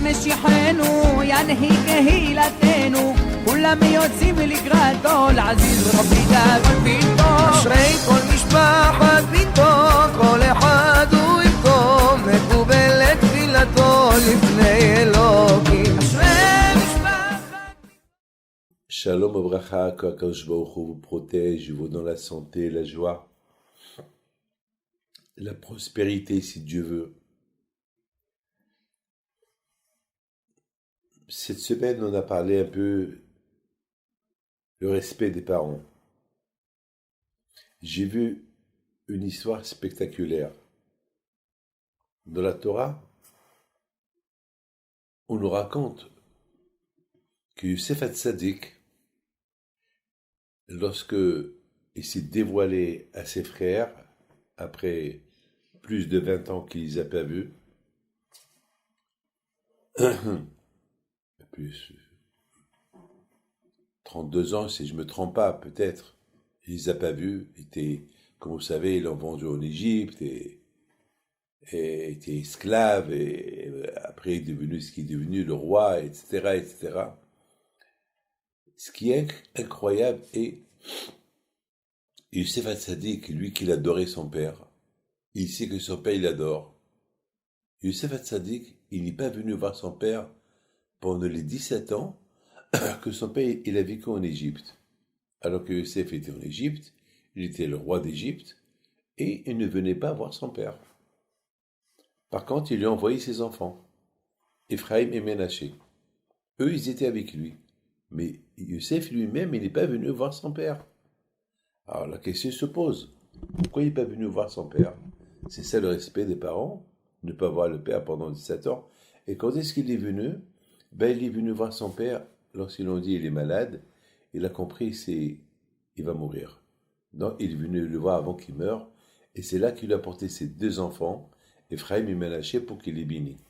משיחנו ינהיג קהילתנו כולם יוצאים לקראת כל עזיז רבי דאגון פתאום אשרי כל משפחת פתאום כל אחד הוא יפתום מקובלת תפילתו לפני אלוקים אשרי משפחת Shalom Abracha, qu'Akadosh Baruch Hu vous protège, vous donne la santé, la joie, la prospérité si Dieu veut. Cette semaine, on a parlé un peu le respect des parents. J'ai vu une histoire spectaculaire. Dans la Torah, on nous raconte que Yosef Hatzadik, lorsque il s'est dévoilé à ses frères, après plus de 20 ans qu'il les a pas vus, plus 32 ans, si je ne me trompe pas, peut-être, il les a pas vus, était, comme vous savez, ils l'ont vendu en Égypte, et était esclave, et après il est devenu ce qui est devenu, le roi, etc., etc. Ce qui est incroyable est Yosef Hatzadik, lui qui adorait son père, il sait que son père il adore. Yosef Hatzadik, il n'est pas venu voir son père pendant les 17 ans que son père il a vécu en Égypte. Alors que Yosef était en Égypte, il était le roi d'Égypte, et il ne venait pas voir son père. Par contre, il lui a envoyé ses enfants, Ephraïm et Ménaché. Eux, ils étaient avec lui. Mais Yosef lui-même, il n'est pas venu voir son père. Alors la question se pose, pourquoi il n'est pas venu voir son père? C'est ça le respect des parents, ne pas voir le père pendant 17 ans. Et quand est-ce qu'il est venu? Il est venu voir son père lorsqu'ils l'ont dit il est malade. Il a compris, il va mourir. Donc il est venu le voir avant qu'il meure. Et c'est là qu'il a porté ses deux enfants, Ephraïm et Ménaché, pour qu'il les bénisse.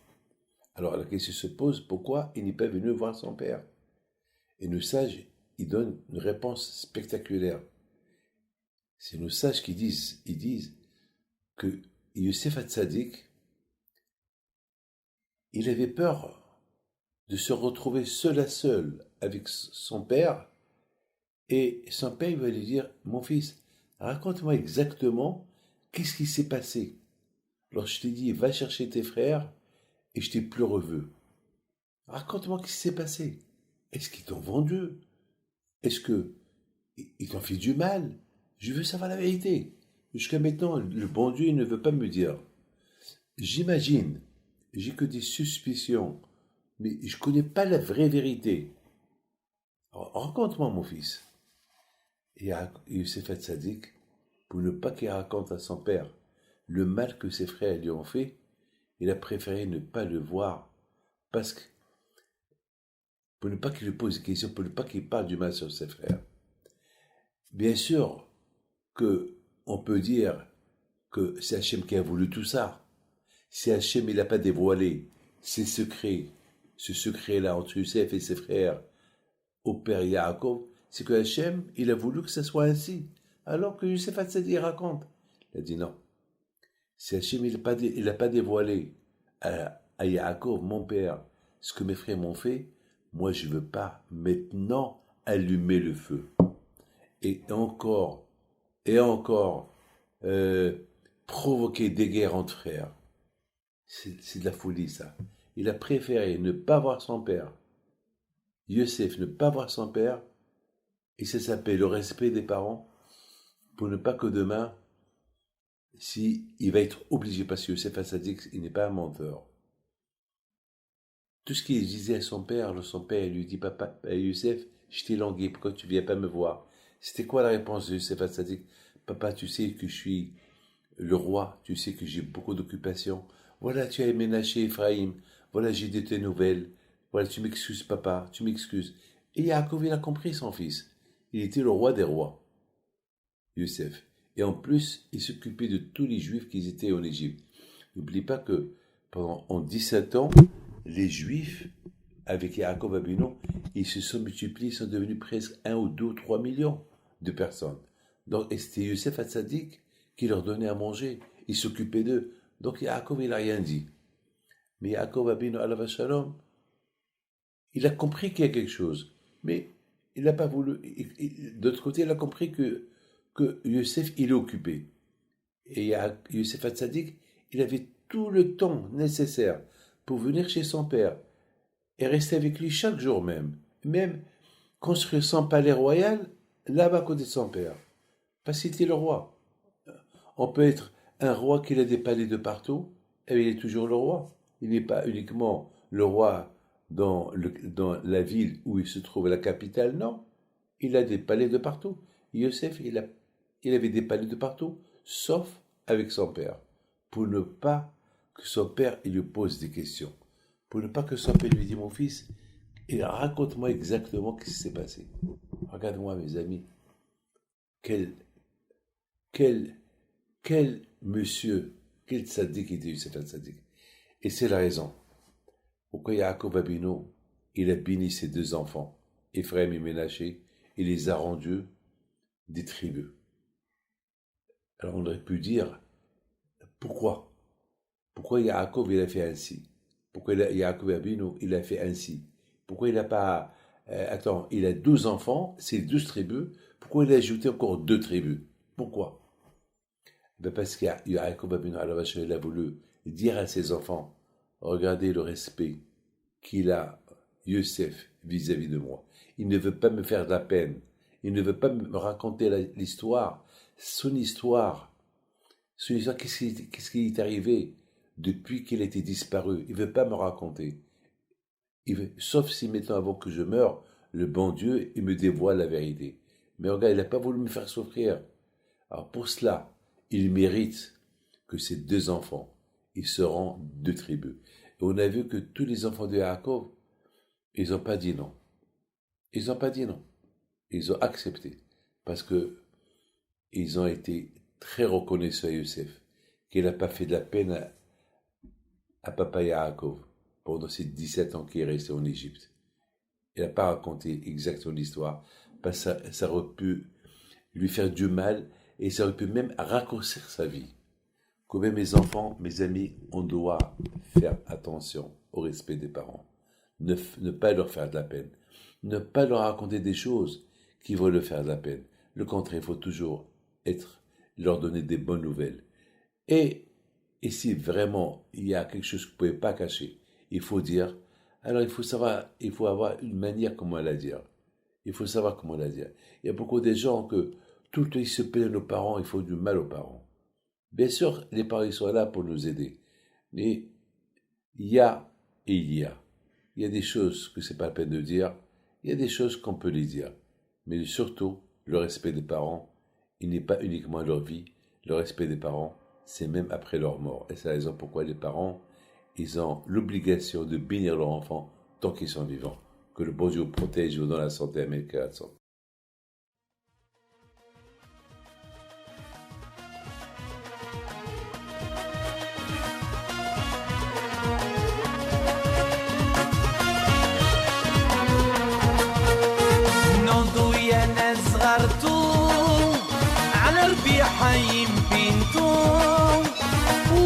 Alors la question se pose, pourquoi il n'est pas venu voir son père? Et nos sages, ils donnent une réponse spectaculaire. C'est nos sages qui disent, que Yosef Hatzadik, il avait peur de se retrouver seul à seul avec son père, et son père il va lui dire, mon fils, raconte-moi exactement qu'est-ce qui s'est passé. Alors je t'ai dit, va chercher tes frères, et je t'ai plus revu. Raconte-moi qu'est-ce qui s'est passé. Est-ce qu'ils t'ont vendu? Est-ce qu'ils t'ont fait du mal? Je veux savoir la vérité. Jusqu'à maintenant, le bon Dieu ne veut pas me dire. J'imagine, j'ai que des suspicions, mais je ne connais pas la vraie vérité. Alors, raconte-moi, mon fils. Et Yosef Hatzadik, pour ne pas qu'il raconte à son père le mal que ses frères lui ont fait, il a préféré ne pas le voir, parce que pour ne pas qu'il lui pose des questions, pour ne pas qu'il parle du mal sur ses frères. Bien sûr qu'on peut dire que c'est Hachem qui a voulu tout ça. Si Hachem il n'a pas dévoilé ses secrets, ce secret-là entre Yosef et ses frères au père Yaakov, c'est que Hachem il a voulu que ça soit ainsi. Alors que Yosef Hatzadik raconte. Il a dit non. Si Hachem il n'a pas dévoilé à Yaakov, mon père, ce que mes frères m'ont fait, moi, je ne veux pas maintenant allumer le feu. Et encore, provoquer des guerres entre frères. C'est de la folie, ça. Il a préféré ne pas voir son père. Yosef, ne pas voir son père. Et ça s'appelle le respect des parents. Pour ne pas que demain, il va être obligé, parce que Yosef Hatzadik, il n'est pas un menteur. Tout ce qu'il disait à son père il lui dit, papa, Yosef, je t'ai langué, pourquoi tu ne viens pas me voir? C'était quoi la réponse de Yosef Hatzadik? Papa, tu sais que je suis le roi, tu sais que j'ai beaucoup d'occupations. Voilà, tu as Ménaché Ephraïm, voilà, j'ai de tes nouvelles. Voilà, tu m'excuses, papa, tu m'excuses. Et Yaakov, il a compris son fils. Il était le roi des rois, Yosef. Et en plus, il s'occupait de tous les Juifs qui étaient en Égypte. N'oublie pas que en 17 ans, les Juifs, avec Yaakov Avinu, ils se sont multipliés, ils sont devenus presque 1 ou 2 ou 3 millions de personnes. Donc, et c'était Yosef Hatzadik qui leur donnait à manger. Il s'occupait d'eux. Donc, Yaakov, il n'a rien dit. Mais Yaakov Abinu alav shalom, il a compris qu'il y a quelque chose, mais il n'a pas voulu. D'autre côté, il a compris que Yosef, il est occupé. Et Yosef Hatzadik, il avait tout le temps nécessaire pour venir chez son père et rester avec lui chaque jour même construire son palais royal là-bas à côté de son père. Parce qu'il était le roi. On peut être un roi qui a des palais de partout, et il est toujours le roi. Il n'est pas uniquement le roi dans la ville où il se trouve la capitale, non. Il a des palais de partout. Yosef, il avait des palais de partout, sauf avec son père, pour ne pas que son père il lui pose des questions, pour ne pas que son père lui dise, mon fils, raconte-moi exactement ce qui s'est passé. Regarde-moi, mes amis, quel monsieur, quel tzaddik était Yosef tzaddik. Et c'est la raison pourquoi Yaakov Abinu, il a béni ses deux enfants, Ephraim et Ménaché, et les a rendus des tribus. Alors on aurait pu dire, pourquoi Yaakov il a fait ainsi? Pourquoi Yaakov Abinu il a fait ainsi? Pourquoi il n'a pas... il a 12 enfants, c'est 12 tribus, pourquoi il a ajouté encore 2 tribus? Pourquoi? Parce que Yaakov Abinu il a voulu dire à ses enfants, regardez le respect qu'il a, Yosef, vis-à-vis de moi. Il ne veut pas me faire de la peine. Il ne veut pas me raconter l'histoire, son histoire, qu'est-ce qui est arrivé depuis qu'il était disparu. Il ne veut pas me raconter. Sauf si maintenant, avant que je meure, le bon Dieu, il me dévoile la vérité. Mais regarde, il n'a pas voulu me faire souffrir. Alors pour cela, il mérite que ces 2 enfants, ils seront 2 tribus. Et on a vu que tous les enfants de Yaakov, ils n'ont pas dit non. Ils n'ont pas dit non. Ils ont accepté. Parce que ils ont été très reconnaissants à Yosef, qu'il n'a pas fait de la peine à papa Yaakov pendant ces 17 ans qu'il est resté en Égypte. Il n'a pas raconté exactement l'histoire, parce que ça aurait pu lui faire du mal et ça aurait pu même raccourcir sa vie. Quand même, mes enfants, mes amis, on doit faire attention au respect des parents. Ne pas leur faire de la peine. Ne pas leur raconter des choses qui vont leur faire de la peine. Le contraire, il faut toujours leur donner des bonnes nouvelles. Et si vraiment il y a quelque chose que vous ne pouvez pas cacher, il faut dire, alors il faut savoir, il faut avoir une manière comment la dire. Il faut savoir comment la dire. Il y a beaucoup de gens que tout le temps ils se plaignent aux parents, ils font du mal aux parents. Bien sûr, les parents ils sont là pour nous aider. Mais il y a et il y a. Il y a des choses que c'est pas la peine de dire. Il y a des choses qu'on peut les dire. Mais surtout, le respect des parents, il n'est pas uniquement leur vie. Le respect des parents, c'est même après leur mort. Et c'est la raison pourquoi les parents, ils ont l'obligation de bénir leurs enfants tant qu'ils sont vivants. Que le bon Dieu vous protège et vous donne la santé à mes créateurs. على ربيع حي بنتو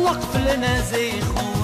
وقف لنا زي خو